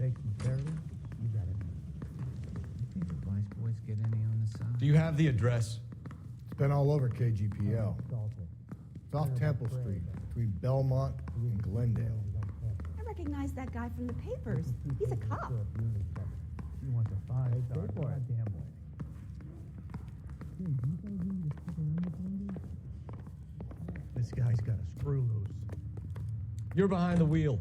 take them fairly, you got it. You think the Vice boys get any on the side? Do you have the address? It's been all over KGPL. It's off Temple Street, between Belmont and Glendale. I recognize that guy from the papers. He's a cop. You want the 5-star? Goddamn way. This guy's got a screw loose. You're behind the wheel.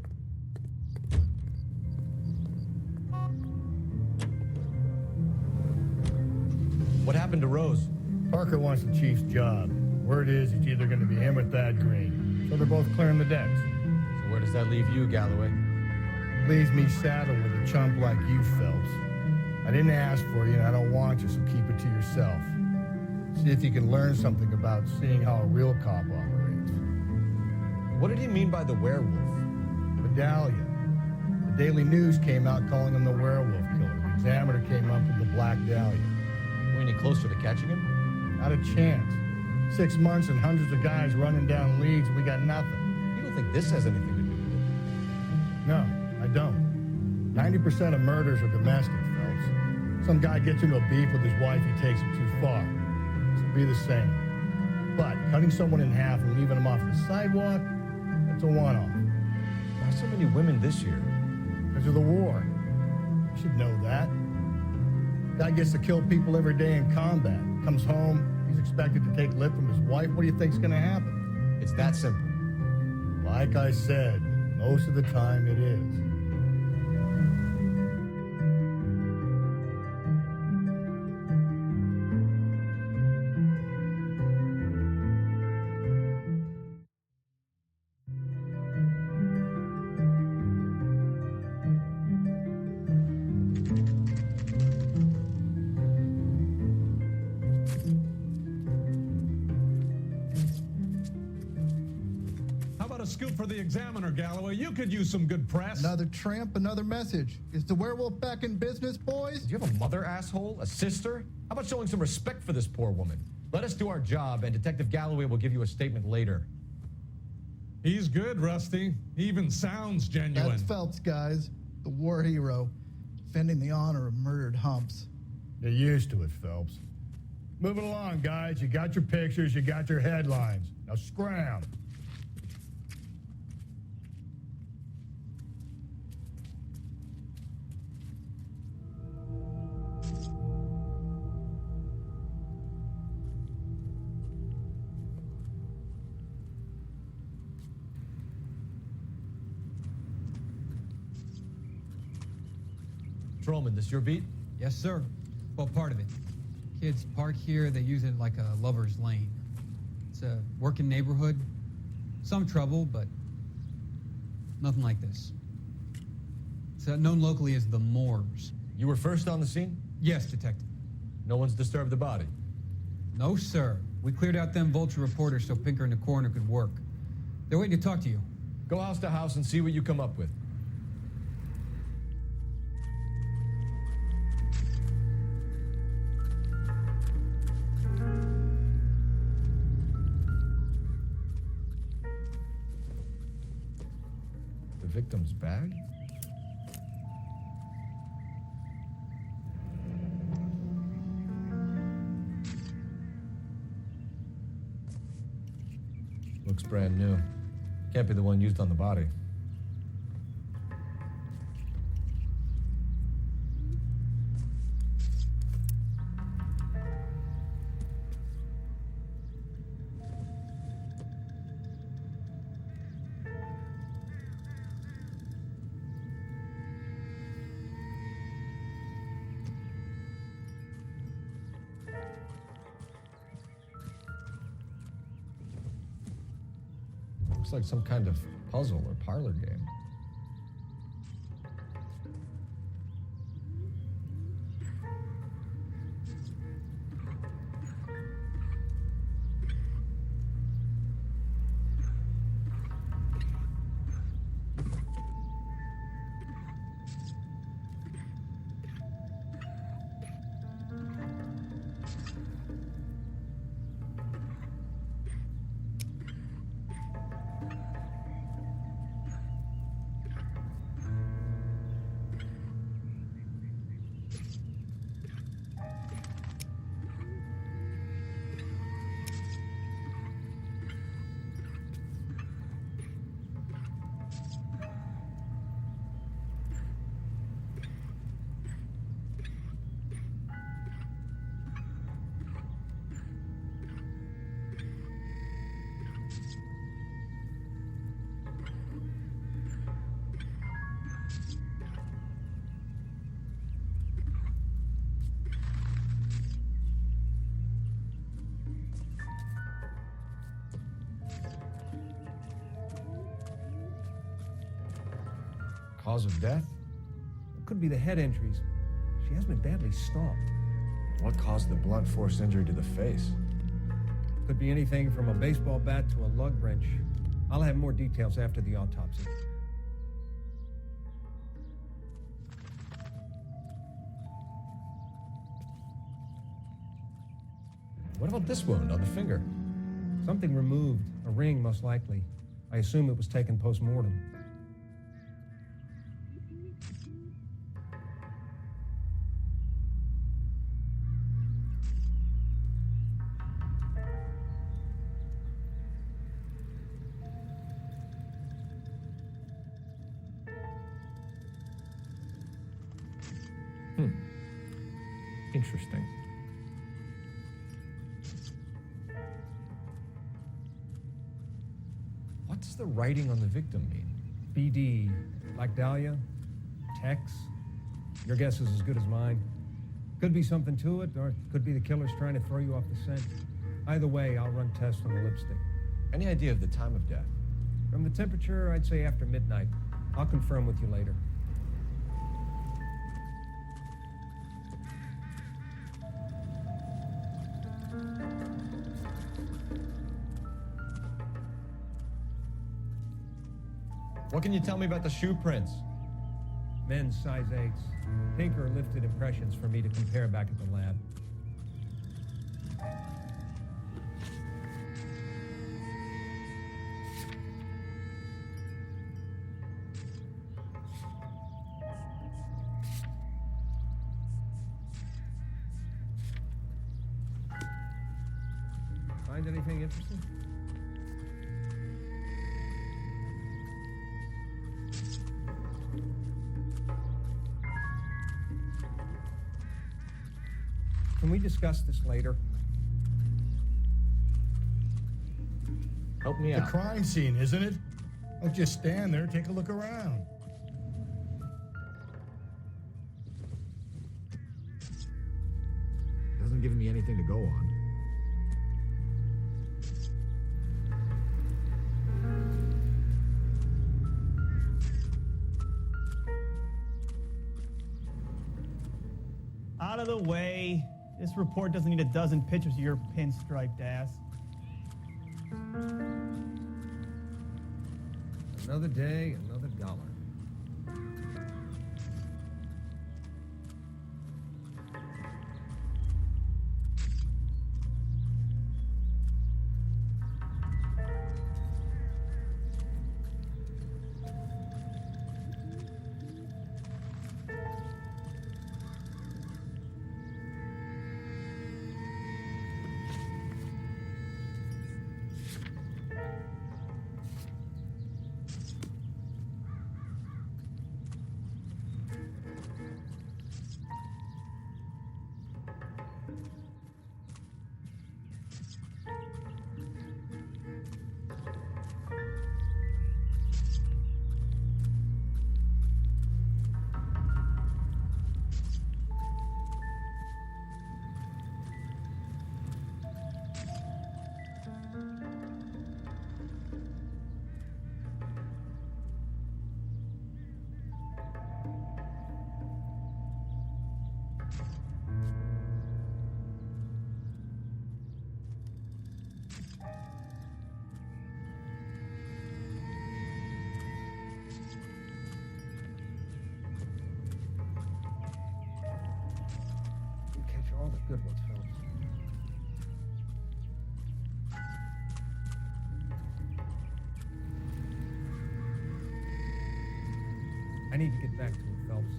What happened to Rose? Parker wants the chief's job. Word is it's either going to be him or Thad Green. So they're both clearing the decks. So where does that leave you, Galloway? Leaves me saddled with a chump like you, Phelps. I didn't ask for you, and I don't want you, so keep it to yourself. See if you can learn something about seeing how a real cop operates. What did he mean by the werewolf? Medallia. The Daily News came out calling him the werewolf killer. The Examiner came up with the Black Dahlia. Were any closer to catching him? Not a chance. 6 months and hundreds of guys running down leads, and we got nothing. You don't think this has anything to do with it? No, I don't. 90% of murders are domestic, Phelps. Some guy gets into a beef with his wife, he takes it too far. This will be the same. But cutting someone in half and leaving them off the sidewalk, that's a one-off. Why so many women this year? Because of the war. You should know that. Guy gets to kill people every day in combat. Comes home, he's expected to take lip from his wife. What do you think's gonna happen? It's that simple. Like I said, most of the time it is. Scoop for the Examiner, Galloway. You could use some good press. Another tramp, another message. Is the werewolf back in business, boys? Do you have a mother, asshole? A sister? How about showing some respect for this poor woman? Let us do our job, and Detective Galloway will give you a statement later. He's good, Rusty. He even sounds genuine. That's Phelps, guys. The war hero. Defending the honor of murdered humps. You're used to it, Phelps. Moving along, guys. You got your pictures, you got your headlines. Now scram. Patrolman, this your beat? Yes, sir. Well, part of it. Kids park here, they use it like a lover's lane. It's a working neighborhood. Some trouble, but nothing like this. It's known locally as the Moors. You were first on the scene? Yes, Detective. No one's disturbed the body? No, sir. We cleared out them vulture reporters so Pinker and the coroner could work. They're waiting to talk to you. Go house to house and see what you come up with. The victim's bag? Looks brand new. Can't be the one used on the body. Looks like some kind of puzzle or parlor game. Cause of death? It could be the head injuries. She has been badly stomped. What caused the blunt force injury to the face? Could be anything from a baseball bat to a lug wrench. I'll have more details after the autopsy. What about this wound on the finger? Something removed, a ring most likely. I assume it was taken post-mortem. Interesting. What's the writing on the victim mean? BD, like Dahlia, Tex. Your guess is as good as mine. Could be something to it, or it could be the killer's trying to throw you off the scent. Either way, I'll run tests on the lipstick. Any idea of the time of death? From the temperature, I'd say after midnight. I'll confirm with you later. What can you tell me about the shoe prints? Men's size 8s. Pinker lifted impressions for me to compare back at the lab. Find anything interesting? Can we discuss this later? Help me The out. crime scene, isn't it? Don't just stand there, take a look around. Doesn't give me anything to go on. Out of the way. This report doesn't need a dozen pictures of your pinstriped ass. Another day, another dollar. You catch all the good ones, Phelps. I need to get back to it, Phelps.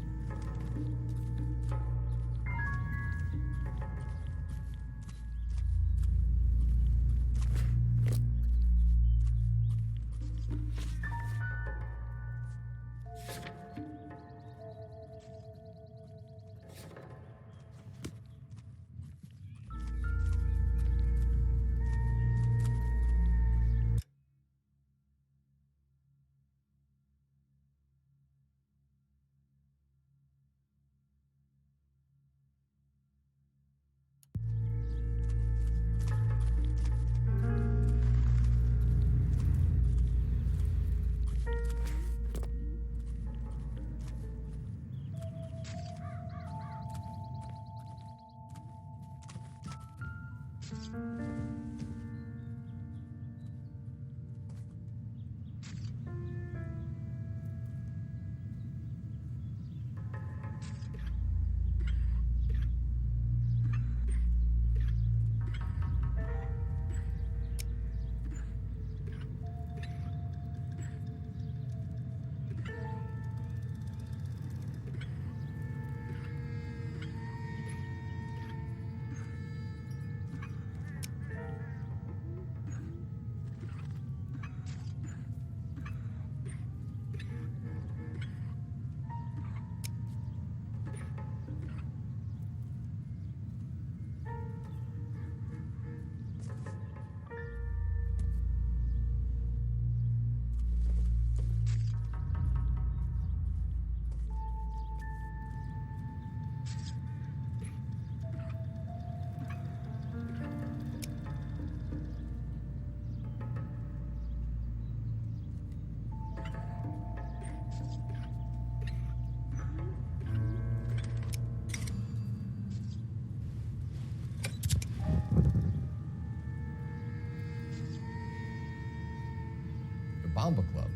Bomba Club.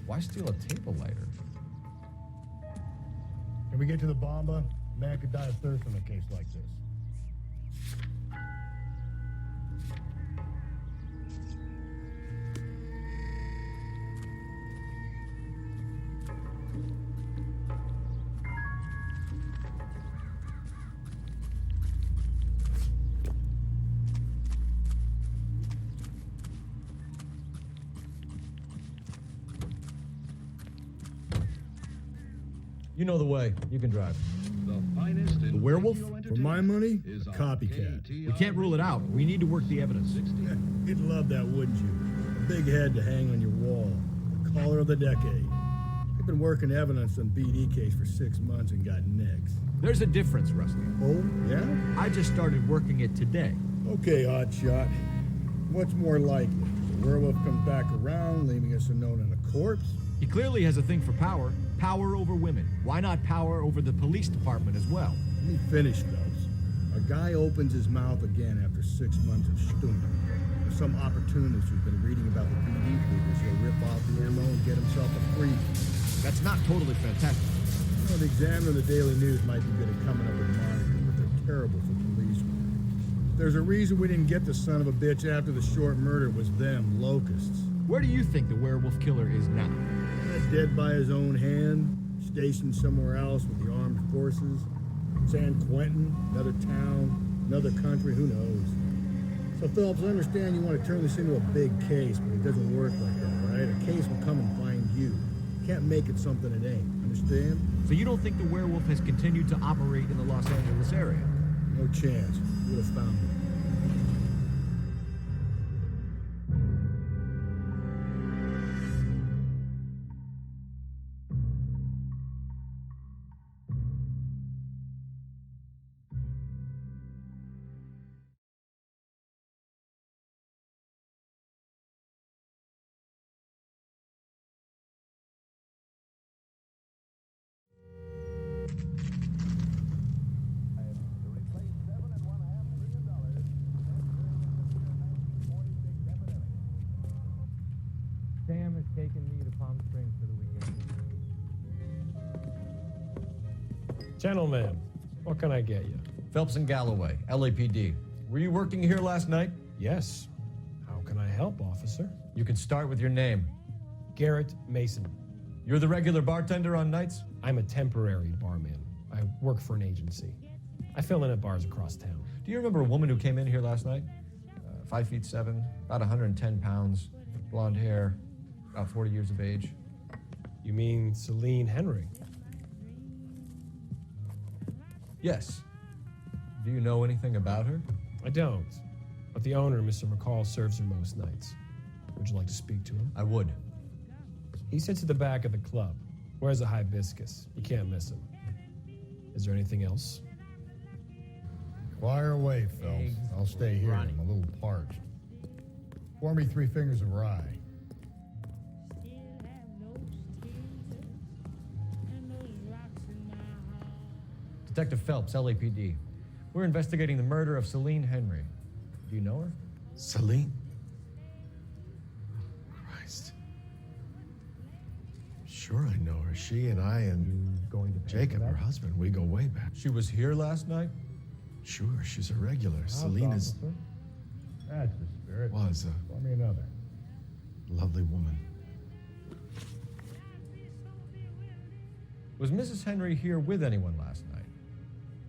Why steal a table lighter? Can we get to the Bomba? A man could die of thirst in a case like this. You know the way. You can drive. The werewolf? For my money, a copycat. We can't rule it out. We need to work the evidence. Yeah, you'd love that, wouldn't you? A big head to hang on your wall. The caller of the decade. You've been working evidence on BD case for 6 months and got nicks. There's a difference, Rusty. Oh, yeah? I just started working it today. Okay, Oddshot. What's more likely? The werewolf comes back around, leaving us unknown in a corpse? He clearly has a thing for power. Power over women. Why not power over the police department as well? Let me finish, Phelps. A guy opens his mouth again after 6 months of stewing. There's some opportunist who's been reading about the BD figures. He'll rip off the ammo and get himself a freebie. That's not totally fantastic. Well, the Examiner and the Daily News might be good at coming up with monikers, but they're terrible for police work. There's a reason we didn't get the son of a bitch after the short murder was them, locusts. Where do you think the werewolf killer is now? Dead by his own hand, stationed somewhere else with the armed forces. San Quentin, another town, another country, who knows? So, Phillips, I understand you want to turn this into a big case, but it doesn't work like that, right? A case will come and find you. You can't make it something it ain't, understand? So you don't think the werewolf has continued to operate in the Los Angeles area? No chance. You would have found it. Sam is taking me to Palm Springs for the weekend. Gentlemen, what can I get you? Phelps and Galloway, LAPD. Were you working here last night? Yes. How can I help, officer? You can start with your name. Garrett Mason. You're the regular bartender on nights? I'm a temporary barman. I work for an agency. I fill in at bars across town. Do you remember a woman who came in here last night? 5'7", about 110 pounds, blonde hair, about 40 years of age. You mean Celine Henry? Yes. Do you know anything about her? I don't. But the owner, Mr. McCall, serves her most nights. Would you like to speak to him? I would. He sits at the back of the club. Wears a hibiscus. You can't miss him. Is there anything else? Fire away, Phelps. I'll stay here. I'm a little parched. Pour me 3 fingers of rye. Detective Phelps, LAPD. We're investigating the murder of Celine Henry. Do you know her? Celine? Christ. Sure I know her. She and I and Jacob, her husband, we go way back. She was here last night? Sure, she's a regular. Celine is... That's the spirit. Was Pour me another. a lovely woman. Was Mrs. Henry here with anyone last night?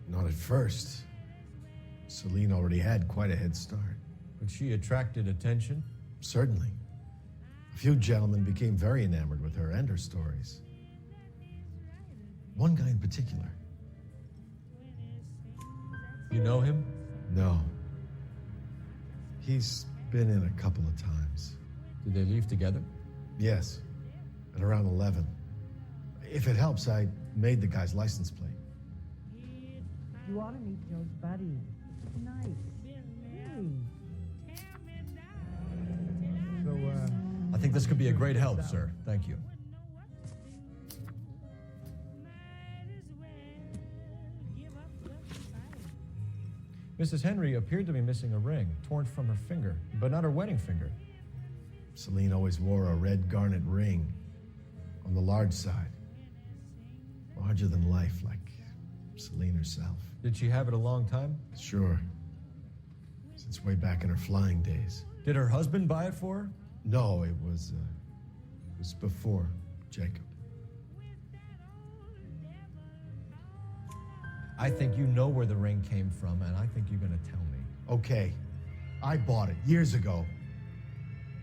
Not at first. Celine already had quite a head start. But she attracted attention? Certainly. A few gentlemen became very enamored with her and her stories. One guy in particular. You know him? No. He's been in a couple of times. Did they leave together? Yes, at around 11. If it helps, I made the guy's license plate. You ought to meet Joe's buddy. Nice. So, I think this could be a great help, sir. Thank you. Mrs. Henry appeared to be missing a ring, torn from her finger, but not her wedding finger. Celine always wore a red garnet ring on the large side. Larger than life, like Celine herself. Did she have it a long time? Sure. Since way back in her flying days. Did her husband buy it for her? No, it was before Jacob. I think you know where the ring came from, and I think you're gonna tell me. Okay, I bought it years ago.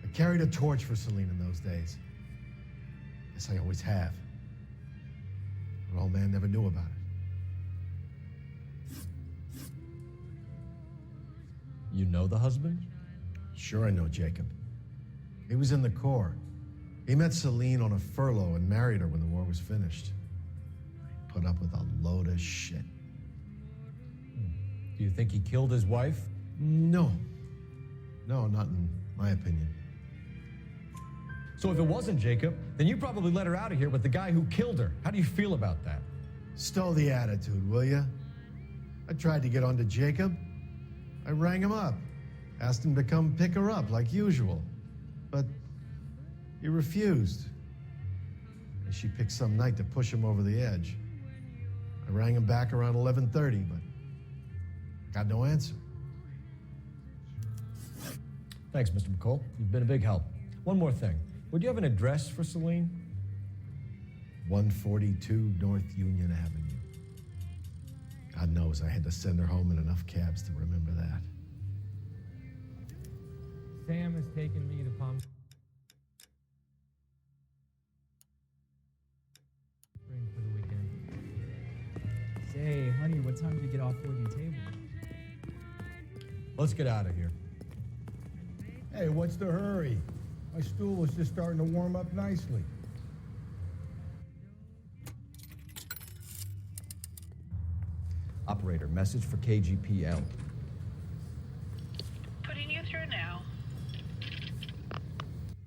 I carried a torch for Celine in those days. Guess I always have. Her old man never knew about it. You know the husband? Sure, I know Jacob. He was in the Corps. He met Celine on a furlough and married her when the war was finished. He put up with a load of shit. Do you think he killed his wife? No. No, not in my opinion. So if it wasn't Jacob, then you probably let her out of here with the guy who killed her. How do you feel about that? Stow the attitude, will ya? I tried to get onto Jacob. I rang him up, asked him to come pick her up like usual. But he refused. And she picked some night to push him over the edge. I rang him back around 11:30, but got no answer. Thanks, Mr. McCall. You've been a big help. One more thing. Would you have an address for Celine? 142 North Union Avenue. God knows I had to send her home in enough cabs to remember that. Sam has taken me to Palm Springs for the weekend. Say, honey, what time did you get off work and table? Let's get out of here. Hey, what's the hurry? My stool was just starting to warm up nicely. Operator, message for KGPL. Putting you through now.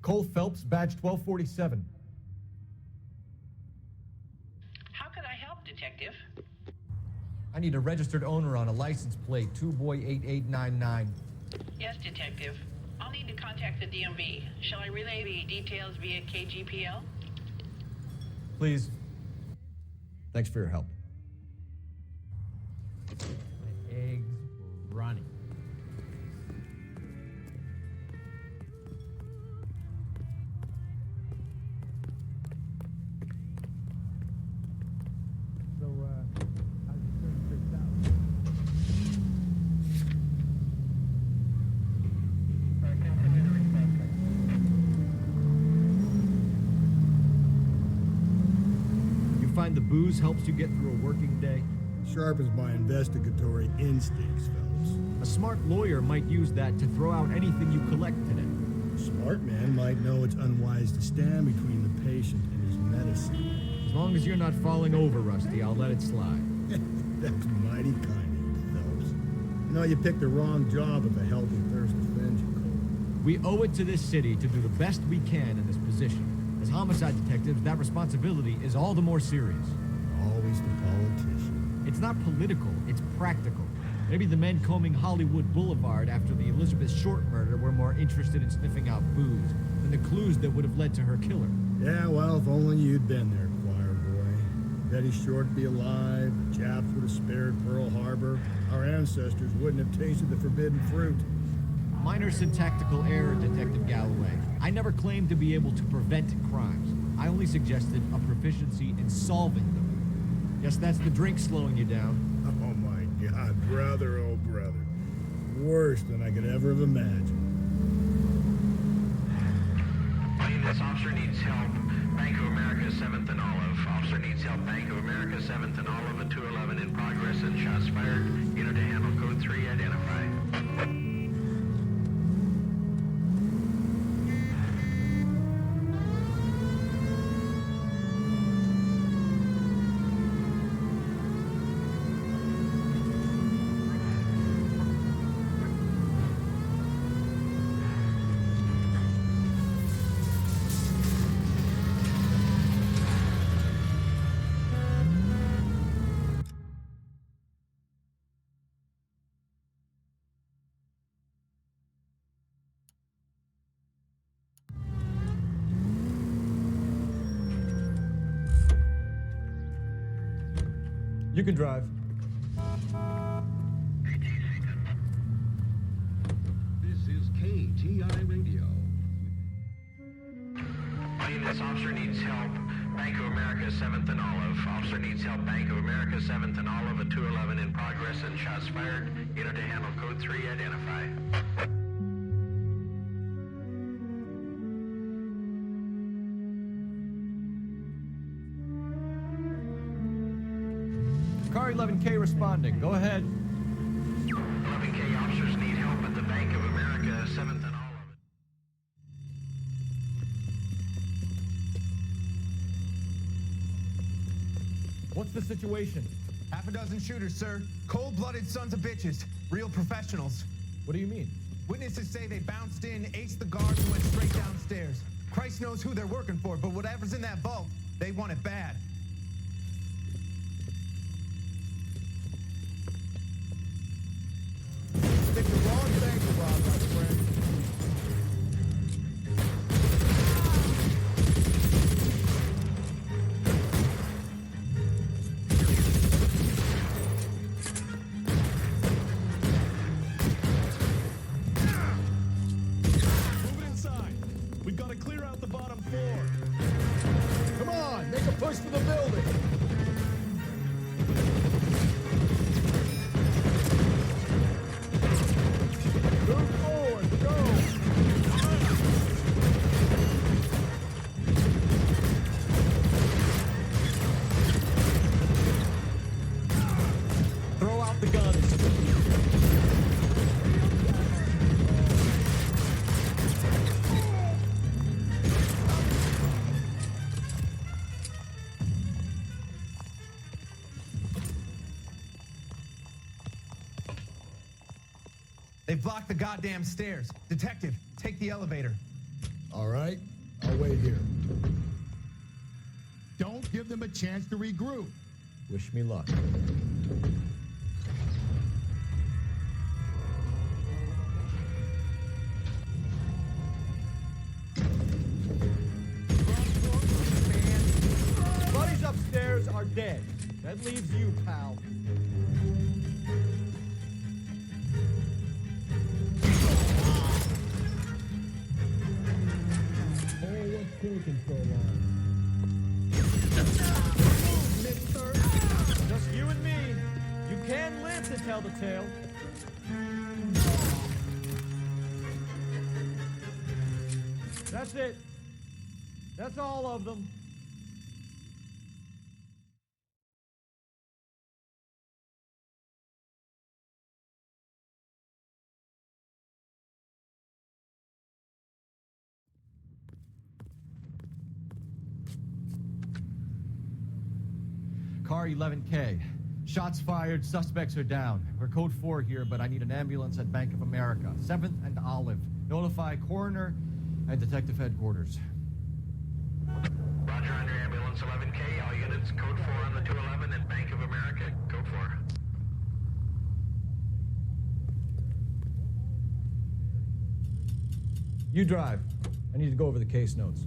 Cole Phelps, badge 1247. How could I help, Detective? I need a registered owner on a license plate, 2boy8899. Yes, Detective. I'll need to contact the DMV. Shall I relay the details via KGPL? Please. Thanks for your help. My eggs were running. So, how's your search fixed out? You find the booze helps you get through a working day? Sharpens my investigatory instincts, Phelps. A smart lawyer might use that to throw out anything you collect today. A smart man might know it's unwise to stand between the patient and his medicine. As long as you're not falling over, Rusty, I'll let it slide. That's mighty kind of you, Phelps. You know, you picked the wrong job if a healthy thirst offends you, Cole. We owe it to this city to do the best we can in this position. As homicide detectives, that responsibility is all the more serious. Always the politician. It's not political, it's practical. Maybe the men combing Hollywood Boulevard after the Elizabeth Short murder were more interested in sniffing out booze than the clues that would have led to her killer. Yeah, well, if only you'd been there, choir boy. Betty Short would be alive, the Japs would have spared Pearl Harbor, our ancestors wouldn't have tasted the forbidden fruit. Minor syntactical error, Detective Galloway. I never claimed to be able to prevent crimes. I only suggested a proficiency in solving them. Guess that's the drink slowing you down. Oh my God, brother, oh brother. Worse than I could ever have imagined. This officer needs help. Bank of America, 7th and Olive. Officer needs help. Bank of America, 7th and Olive, and 211 in progress and shots fired. Unit to handle code 3 identified. You can drive. This is KTI Radio. This officer needs help. Bank of America, 7th and Olive. Officer needs help. Bank of America, 7th and Olive. A 211 in progress and shots fired. Unit to handle code 3. Identify. Car 11K responding. Go ahead. 11K officers need help at the Bank of America, 7th and Olive. What's the situation? Half a dozen shooters, sir. Cold-blooded sons of bitches. Real professionals. What do you mean? Witnesses say they bounced in, aced the guard, and went straight downstairs. Christ knows who they're working for, but whatever's in that vault, they want it bad. Pick the wrong thing, Rob, my friend. Move it inside. We've got to clear out the bottom floor. Come on, make a push for the building. Move forward, go. Throw out the guns. They've blocked the goddamn stairs. Detective, take the elevator. All right, I'll wait here. Don't give them a chance to regroup. Wish me luck. Buddies upstairs are dead. That leaves you, pal. Taking so long. Just you and me. You can live to tell the tale. That's it. That's all of them. Car 11K. Shots fired, suspects are down. We're code 4 here, but I need an ambulance at Bank of America. 7th and Olive. Notify coroner and detective headquarters. Roger, under ambulance 11K. All units, code 4 on the 211 and Bank of America, code 4. You drive. I need to go over the case notes.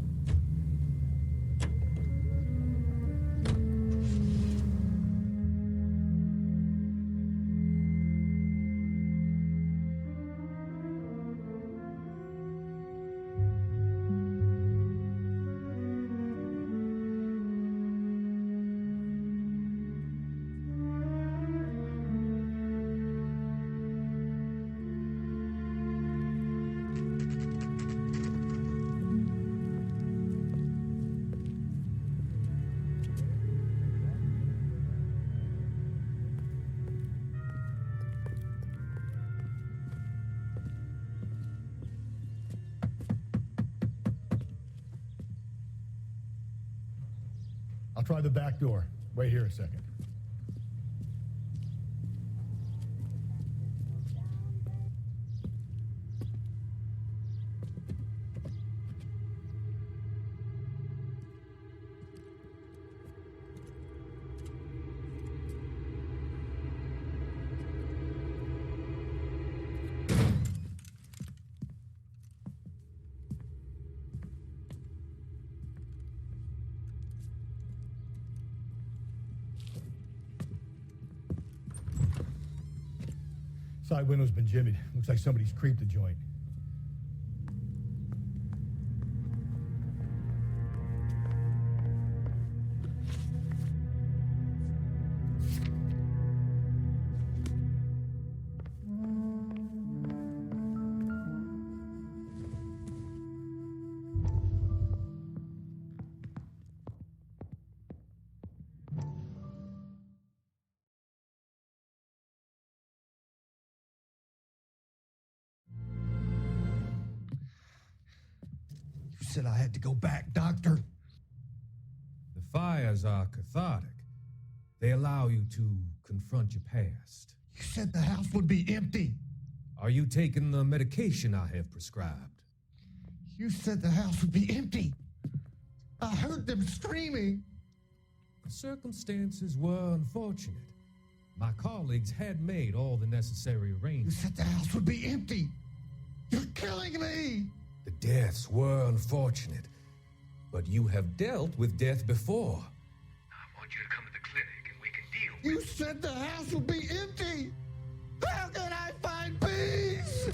I'll try the back door. Wait here a second. Side window's been jimmied. Looks like somebody's creeped the joint. You said I had to go back, Doctor. The fires are cathartic. They allow you to confront your past. You said the house would be empty. Are you taking the medication I have prescribed? You said the house would be empty. I heard them screaming. The circumstances were unfortunate. My colleagues had made all the necessary You arrangements. said the house would be empty. You're killing me. The deaths were unfortunate, but you have dealt with death before. I want you to come to the clinic and we can deal You said the house would be empty. How can I find peace?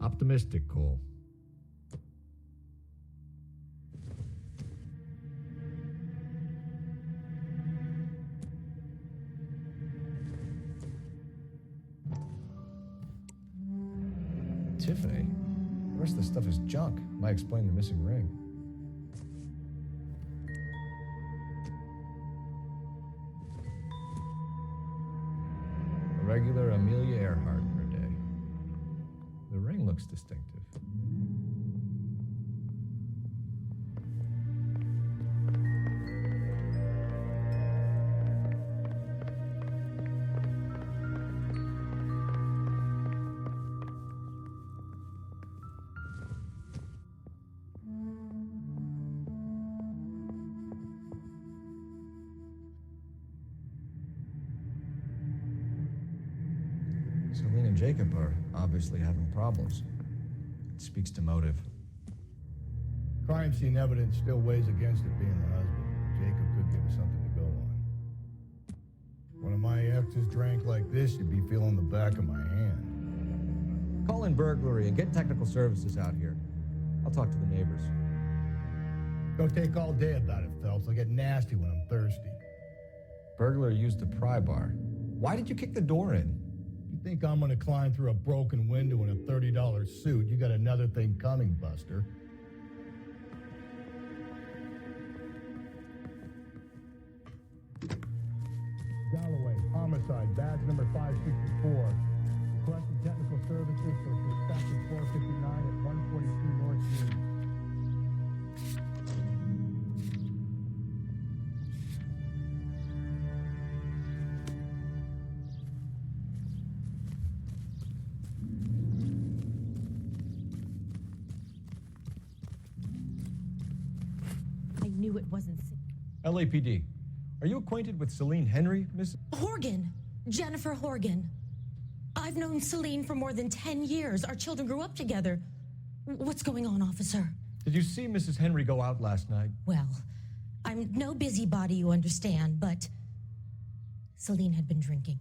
Optimistic, Cole. Tiffany? The rest of the stuff is junk. Might explain the missing ring. A regular Amelia Earhart per day. The ring looks distinctive. Celine and Jacob are obviously having problems. It speaks to motive. Crime scene evidence still weighs against it being the husband. Jacob could give us something to go on. One of my exes drank like this, you'd be feeling the back of my hand. Call in burglary and get technical services out here. I'll talk to the neighbors. Don't take all day about it, Phelps. I'll get nasty when I'm thirsty. Burglar used the pry bar. Why did you kick the door in? You think I'm gonna climb through a broken window in a $30 suit? You got another thing coming, Buster. Galloway, homicide, badge number 564. Requesting technical services for suspected 459 at 142 North Street. I knew it wasn't. LAPD. Are you acquainted with Celine Henry, Miss? Horgan. Jennifer Horgan. I've known Celine for more than 10 years. Our children grew up together. What's going on, officer? Did you see Mrs. Henry go out last night? Well, I'm no busybody, you understand, but Celine had been drinking,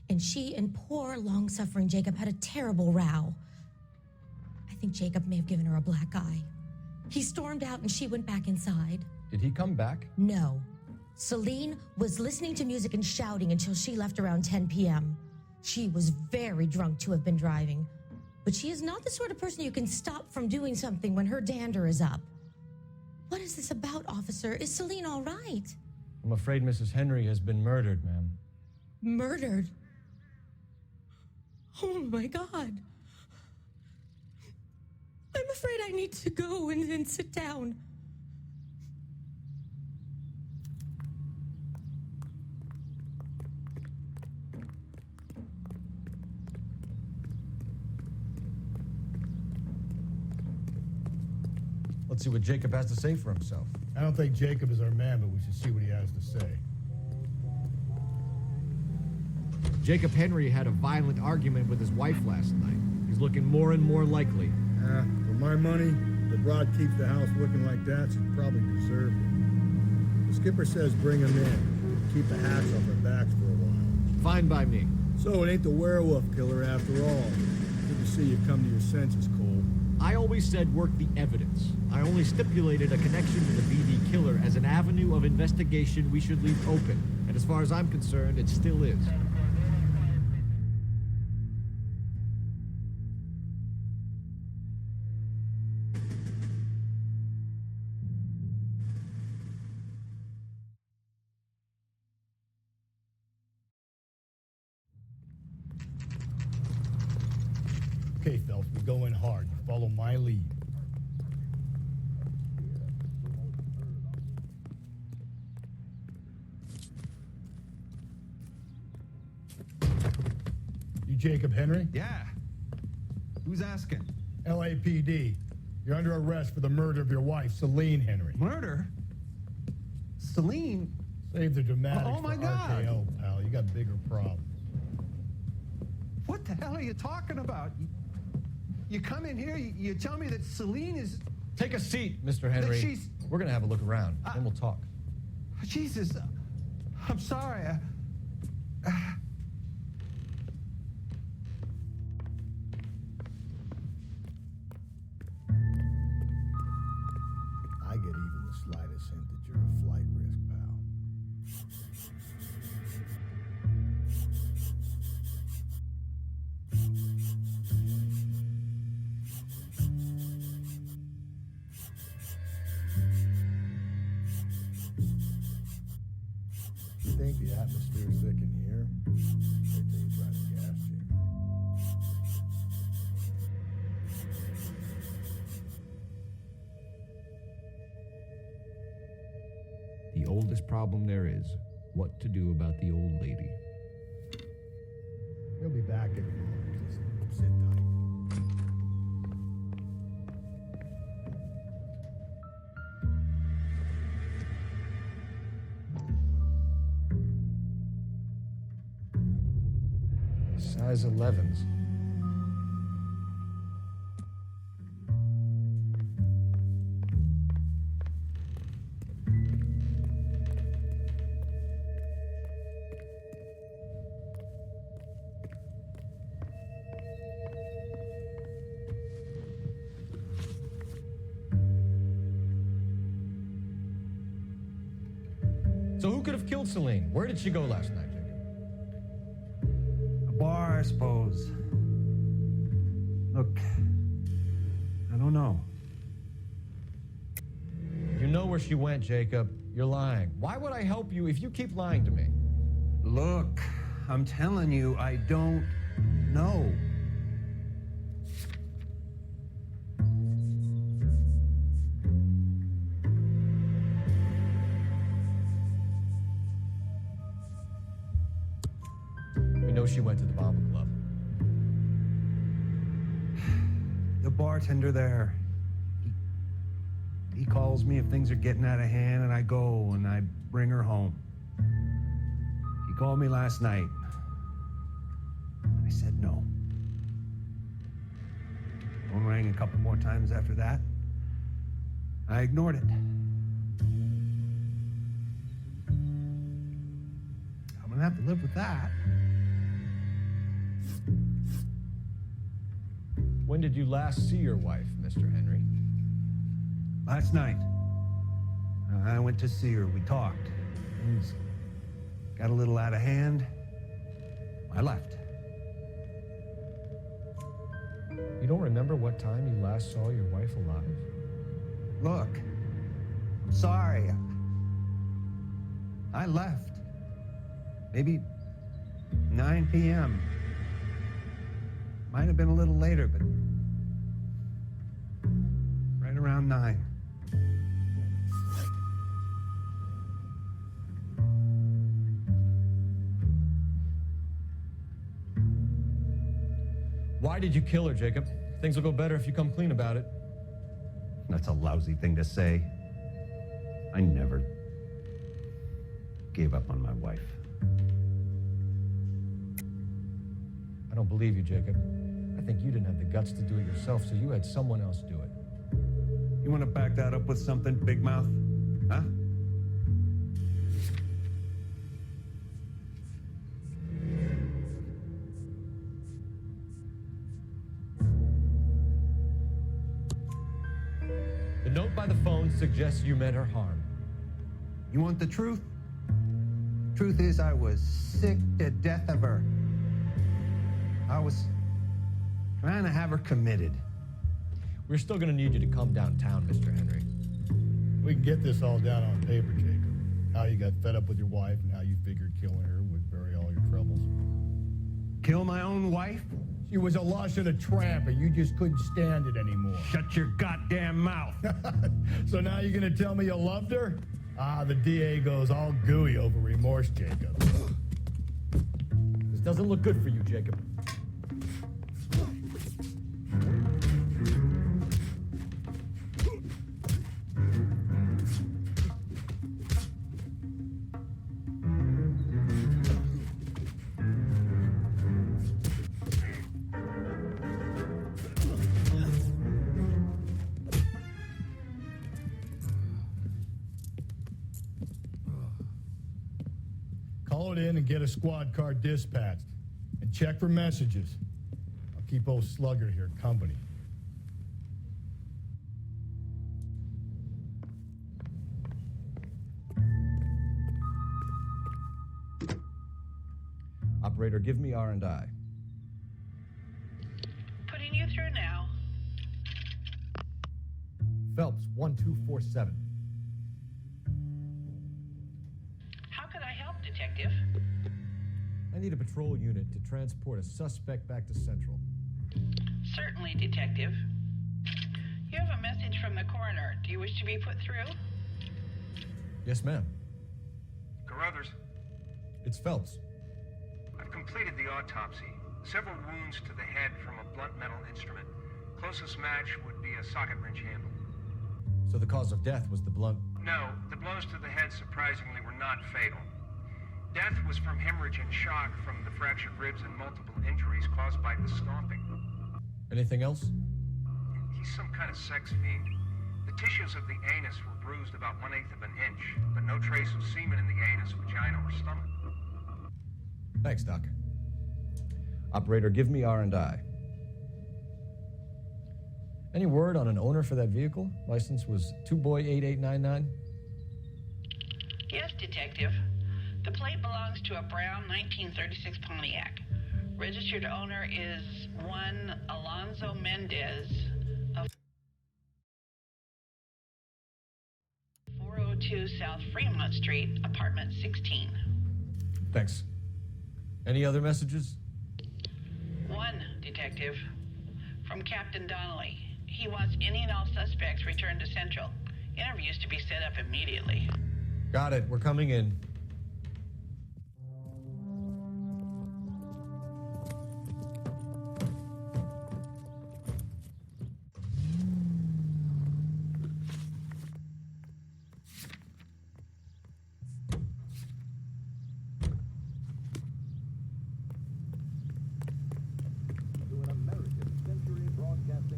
and she and poor, long-suffering Jacob had a terrible row. I think Jacob may have given her a black eye. He stormed out, and she went back inside. Did he come back? No. Celine was listening to music and shouting until she left around 10 p.m. She was very drunk to have been driving, but she is not the sort of person you can stop from doing something when her dander is up. What is this about, officer? Is Celine all right? I'm afraid Mrs. Henry has been murdered, ma'am. Murdered? Oh, my God. I'm afraid I need to go and sit down. Let's see what Jacob has to say for himself. I don't think Jacob is our man, but we should see what he has to say. Jacob Henry had a violent argument with his wife last night. He's looking more and more likely. For my money, the broad keeps the house looking like that, she probably deserved it. The skipper says bring him in. Keep the hats off our backs for a while. Fine by me. So it ain't the werewolf killer after all. Good to see you come to your senses, Cole. I always said work the evidence. I only stipulated a connection to the BD killer as an avenue of investigation we should leave open. And as far as I'm concerned, it still is. Okay, Phelps, we go in hard. You follow my lead. You Jacob Henry? Yeah. Who's asking? LAPD. You're under arrest for the murder of your wife, Celine Henry. Murder? Celine? Save the dramatics Oh, my for God. RKO, pal. You got bigger problems. What the hell are you talking about? You come in here, you tell me that Celine is... Take a seat, Mr. Henry. she's- We're gonna have a look around, then we'll talk. Jesus, I'm sorry. I get even the slightest hint that you're a flight risk, pal. You think the atmosphere's thick in here? Wait till you try the gas chamber. The oldest problem there is what to do about the old lady. He'll be back in a moment. Just sit tight. Size 11s. So who could have killed Celine? Where did she go last night, Jacob? A bar, I suppose. Look, I don't know. You know where she went, Jacob. You're lying. Why would I help you if you keep lying to me? Look, I'm telling you, I don't know. We know she went to the Bomber Club. The bartender there, he calls me if things are getting out of hand, and I go and I bring her home. He called me last night. I said no. Phone rang a couple more times after that. I ignored it. I'm gonna have to live with that. When did you last see your wife, Mr. Henry? Last night. I went to see her. We talked. Things got a little out of hand. I left. You don't remember what time you last saw your wife alive? Look, I'm sorry. I left. Maybe 9 p.m. Might have been a little later, but right around 9. Why did you kill her, Jacob? Things will go better if you come clean about it. That's a lousy thing to say. I never gave up on my wife. I don't believe you, Jacob. I think you didn't have the guts to do it yourself, so you had someone else do it. You want to back that up with something, Big Mouth? Huh? The note by the phone suggests you meant her harm. You want the truth? Truth is, I was sick to death of her. I was trying to have her committed. We're still gonna need you to come downtown, Mr. Henry. We can get this all down on paper, Jacob. How you got fed up with your wife and how you figured killing her would bury all your troubles. Kill my own wife? She was a lush and a tramp, and you just couldn't stand it anymore. Shut your goddamn mouth. So now you're gonna tell me you loved her? Ah, the DA goes all gooey over remorse, Jacob. This doesn't look good for you, Jacob. Call it in and get a squad car dispatched. And check for messages. I'll keep old Slugger here company. Operator, give me R&I. Putting you through now. Phelps, 1247. How could I help, Detective? I need a patrol unit to transport a suspect back to Central. Certainly, Detective. You have a message from the coroner. Do you wish to be put through? Yes, ma'am. Carruthers, It's Phelps. I've completed the autopsy. Several wounds to the head from a blunt metal instrument. Closest match would be a socket wrench handle. So the cause of death was the blunt. No, the blows to the head surprisingly were not fatal. Death was from hemorrhage and shock from the fractured ribs and multiple injuries caused by the stomping. Anything else? He's some kind of sex fiend. The tissues of the anus were bruised about 1/8 of an inch, but no trace of semen in the anus, vagina, or stomach. Thanks, Doc. Operator, give me R&I. Any word on an owner for that vehicle? License was 2boy8899. Yes, Detective. The plate belongs to a brown 1936 Pontiac. Registered owner is one Alonzo Mendez of 402 South Fremont Street, apartment 16. Thanks. Any other messages? One, Detective. From Captain Donnelly. He wants any and all suspects returned to Central. Interviews to be set up immediately. Got it. We're coming in.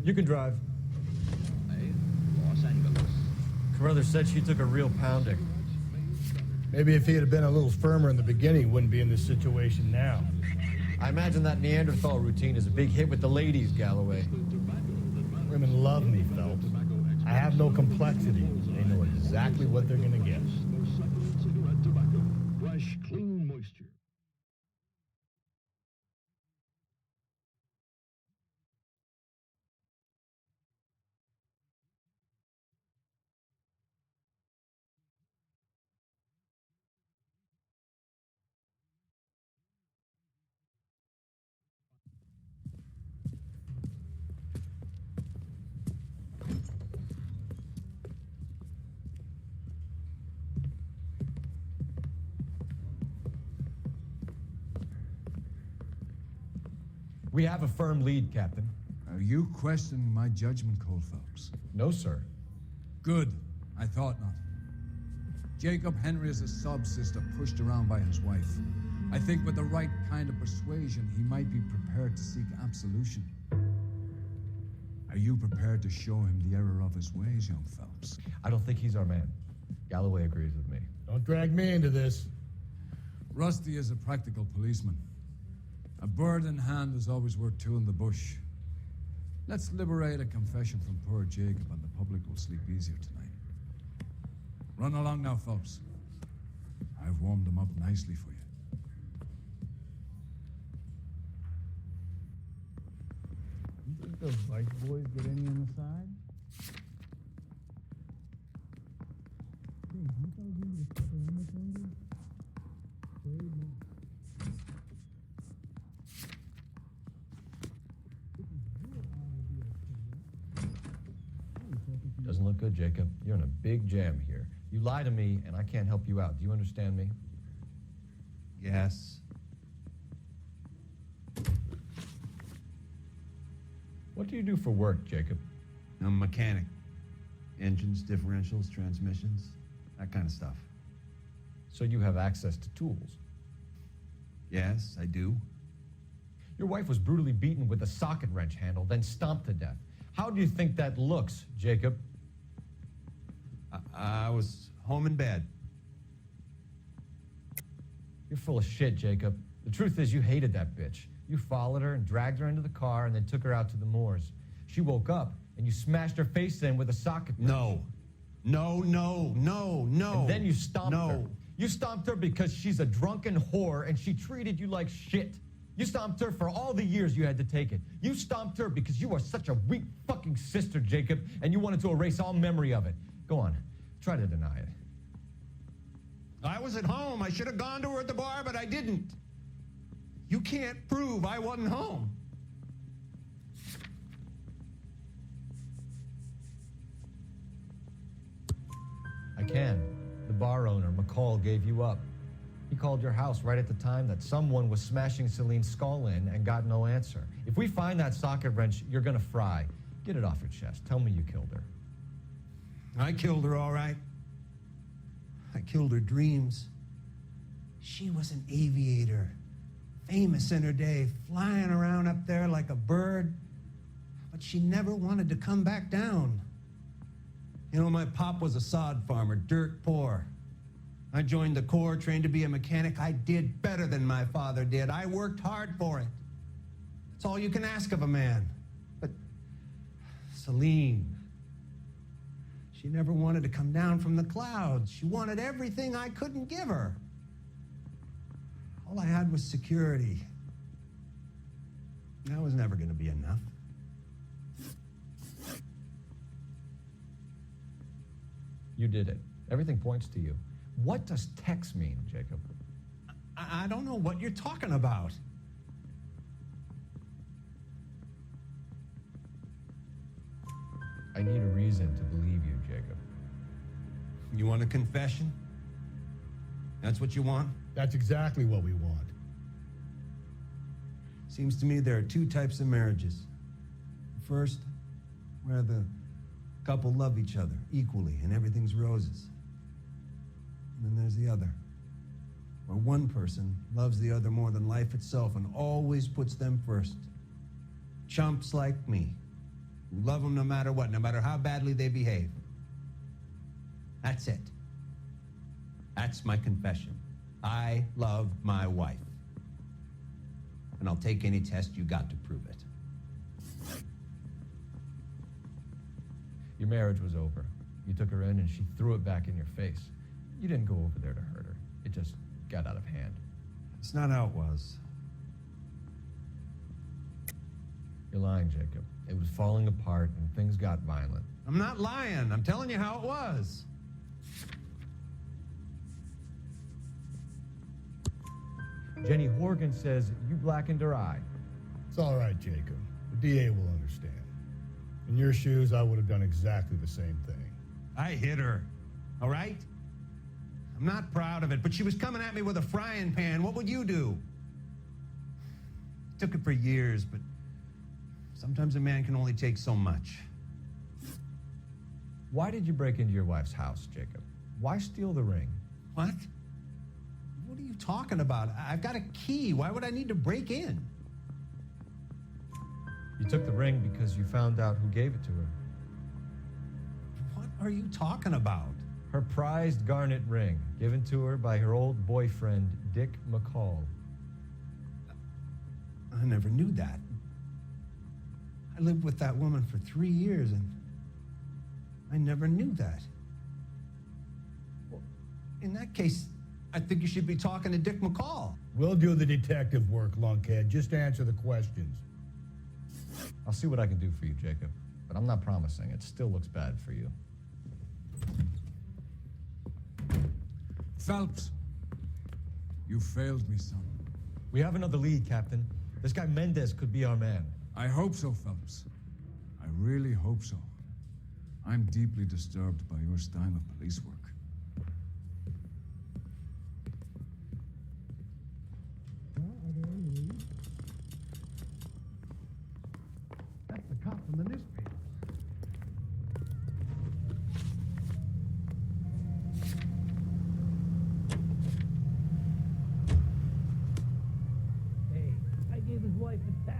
You can drive. Los Angeles. Carruthers said she took a real pounding. Maybe if he had been a little firmer in the beginning, he wouldn't be in this situation now. I imagine that Neanderthal routine is a big hit with the ladies, Galloway. Women love me, Phelps. I have no complexity. They know exactly what they're gonna get. Cigarette tobacco. Fresh, clean moisture. We have a firm lead, Captain. Are you questioning my judgment call, Phelps? No, sir. Good. I thought not. Jacob Henry is a sub-sister pushed around by his wife. I think with the right kind of persuasion, he might be prepared to seek absolution. Are you prepared to show him the error of his ways, young Phelps? I don't think he's our man. Galloway agrees with me. Don't drag me into this. Rusty is a practical policeman. A bird in hand is always worth two in the bush. Let's liberate a confession from poor Jacob, and the public will sleep easier tonight. Run along now, Phelps. I've warmed them up nicely for you. You think those Vice boys get any on the side? Hey, you fellas need to step around this longer? Very much. Doesn't look good, Jacob. You're in a big jam here. You lie to me, and I can't help you out. Do you understand me? Yes. What do you do for work, Jacob? I'm a mechanic. Engines, differentials, transmissions, that kind of stuff. So you have access to tools? Yes, I do. Your wife was brutally beaten with a socket wrench handle, then stomped to death. How do you think that looks, Jacob? I was home in bed. You're full of shit, Jacob. The truth is you hated that bitch. You followed her and dragged her into the car and then took her out to the moors. She woke up and you smashed her face in with a socket wrench. No. And then you stomped her. You stomped her because she's a drunken whore and she treated you like shit. You stomped her for all the years you had to take it. You stomped her because you are such a weak fucking sister, Jacob, and you wanted to erase all memory of it. Go on. Try to deny it. I was at home. I should have gone to her at the bar, but I didn't. You can't prove I wasn't home. I can. The bar owner, McCall, gave you up. He called your house right at the time that someone was smashing Celine's skull in and got no answer. If we find that socket wrench, you're gonna fry. Get it off your chest. Tell me you killed her. I killed her, all right. I killed her dreams. She was an aviator, famous in her day, flying around up there like a bird, but she never wanted to come back down. You know, my pop was a sod farmer, dirt poor. I joined the Corps, trained to be a mechanic. I did better than my father did. I worked hard for it. It's all you can ask of a man. But Celine, she never wanted to come down from the clouds. She wanted everything I couldn't give her. All I had was security. That was never going to be enough. You did it. Everything points to you. What does Tex mean, Jacob? I don't know what you're talking about. I need a reason to believe you, Jacob. You want a confession? That's what you want? That's exactly what we want. Seems to me there are two types of marriages. First, where the couple love each other equally and everything's roses. And then there's the other, where one person loves the other more than life itself and always puts them first. Chumps like me, who love them no matter what, no matter how badly they behave. That's it. That's my confession. I love my wife. And I'll take any test you got to prove it. Your marriage was over. You took her in and she threw it back in your face. You didn't go over there to hurt her. It just got out of hand. It's not how it was. You're lying, Jacob. It was falling apart and things got violent. I'm not lying. I'm telling you how it was. Jenny Horgan says you blackened her eye. It's all right, Jacob. The DA will understand. In your shoes, I would have done exactly the same thing. I hit her, all right? I'm not proud of it, but she was coming at me with a frying pan. What would you do? Took it for years, but sometimes a man can only take so much. Why did you break into your wife's house, Jacob? Why steal the ring? What? What are you talking about? I've got a key. Why would I need to break in? You took the ring because you found out who gave it to her. What are you talking about? Her prized garnet ring, given to her by her old boyfriend, Dick McCall. I never knew that. I lived with that woman for 3 years, and I never knew that. Well, in that case, I think you should be talking to Dick McCall. We'll do the detective work, lunkhead. Just answer the questions. I'll see what I can do for you, Jacob, but I'm not promising. It still looks bad for you. Phelps, you failed me, son. We have another lead, Captain. This guy Mendez could be our man. I hope so, Phelps. I really hope so. I'm deeply disturbed by your style of police work. That's the cop from the newspaper. Hey, I gave his wife a tap.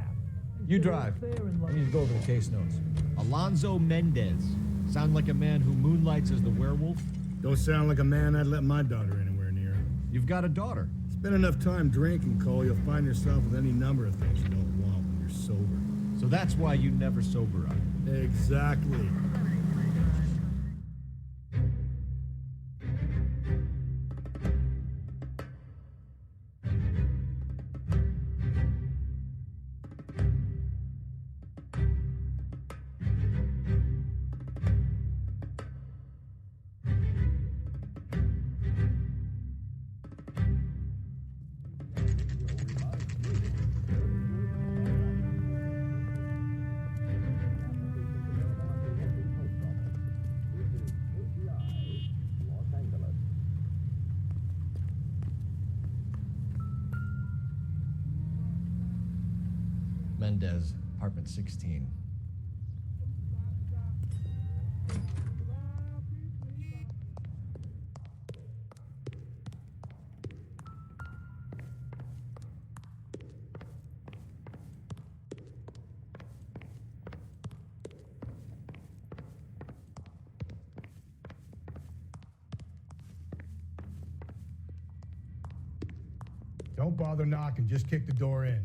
You drive. I need to go over the case notes. Alonzo Mendez. Sound like a man who moonlights as the werewolf? Don't sound like a man I'd let my daughter anywhere near. You've got a daughter. Spend enough time drinking, Cole, you'll find yourself with any number of things you don't want when you're sober. So that's why you never sober up. Exactly. Mendez, apartment 16. Don't bother knocking, just kick the door in.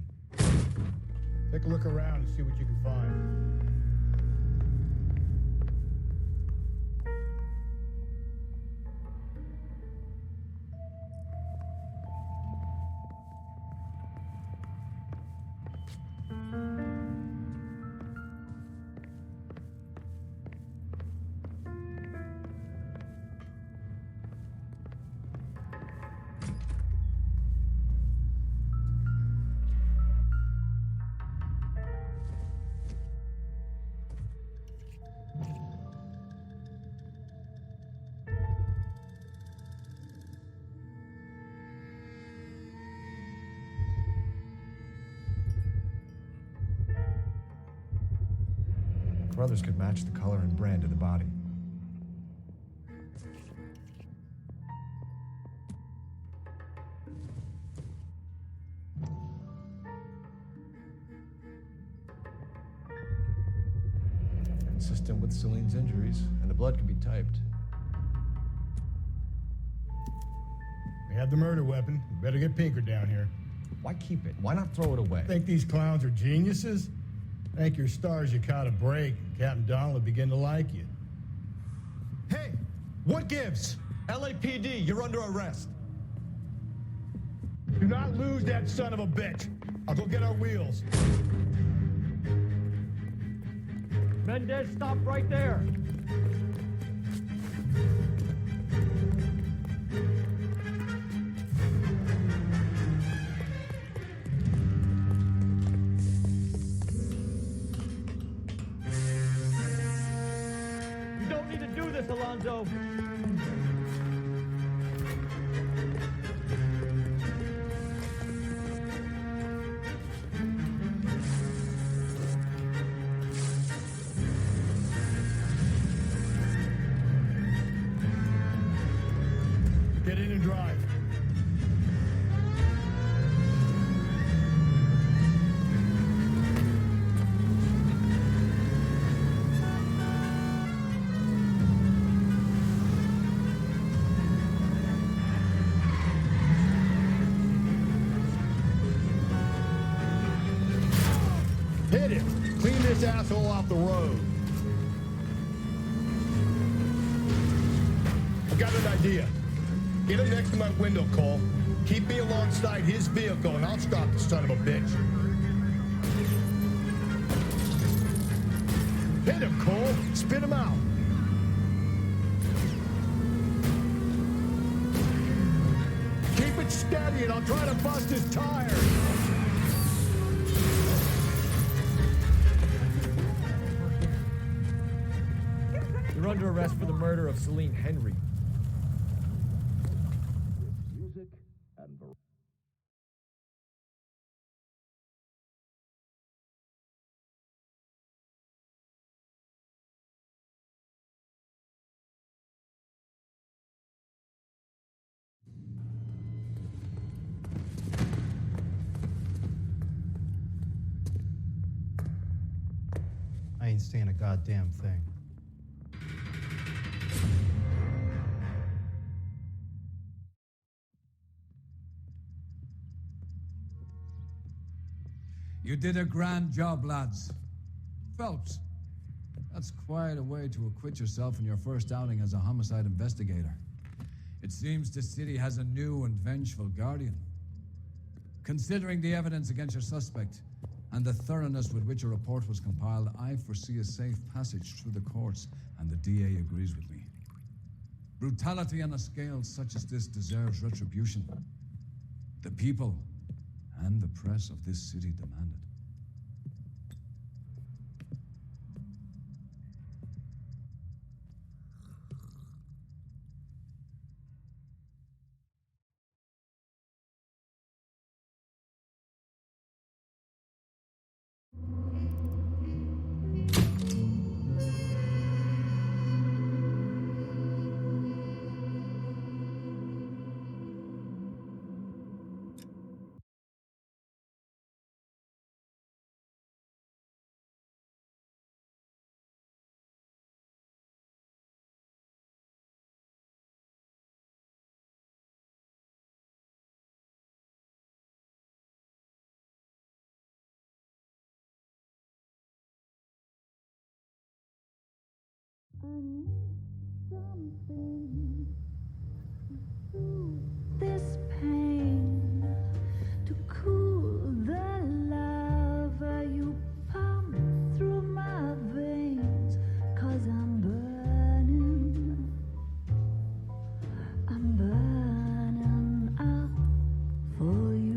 Take a look around and see what you can find. Brothers could match the color and brand of the body. Consistent with Celine's injuries, and the blood can be typed. We have the murder weapon. We better get Pinker down here. Why keep it? Why not throw it away? Think these clowns are geniuses? Thank your stars you caught a break. Captain Donald will begin to like you. Hey, what gives? LAPD, you're under arrest. Do not lose that son of a bitch. I'll go get our wheels. Mendez, stop right there. You don't need to do this, Alonzo. Clean this asshole off the road. I've got an idea. Get him next to my window, Cole. Keep me alongside his vehicle, and I'll stop the son of a bitch. Hit him, Cole. Spit him out. Keep it steady, and I'll try to bust his tires. You're under arrest for the murder of Celine Henry. Music and I ain't saying a goddamn thing. You did a grand job, lads. Phelps, that's quite a way to acquit yourself in your first outing as a homicide investigator. It seems the city has a new and vengeful guardian. Considering the evidence against your suspect and the thoroughness with which a report was compiled, I foresee a safe passage through the courts, and the DA agrees with me. Brutality on a scale such as this deserves retribution. The people and the press of this city demand it. I need something to soothe this pain, to cool the lava you pump through my veins, 'cause I'm burning up for you.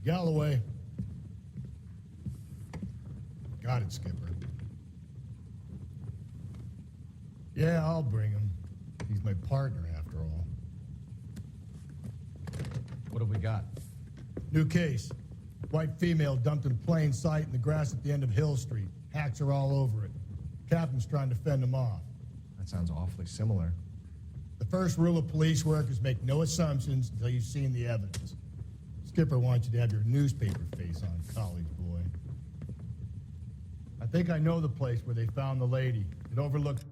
Galloway. Got it, Skipper. Yeah, I'll bring him. He's my partner, after all. What have we got? New case. White female dumped in plain sight in the grass at the end of Hill Street. Hacks are all over it. Captain's trying to fend them off. That sounds awfully similar. The first rule of police work is make no assumptions until you've seen the evidence. Skipper wants you to have your newspaper face on, college boy. I think I know the place where they found the lady. It overlooks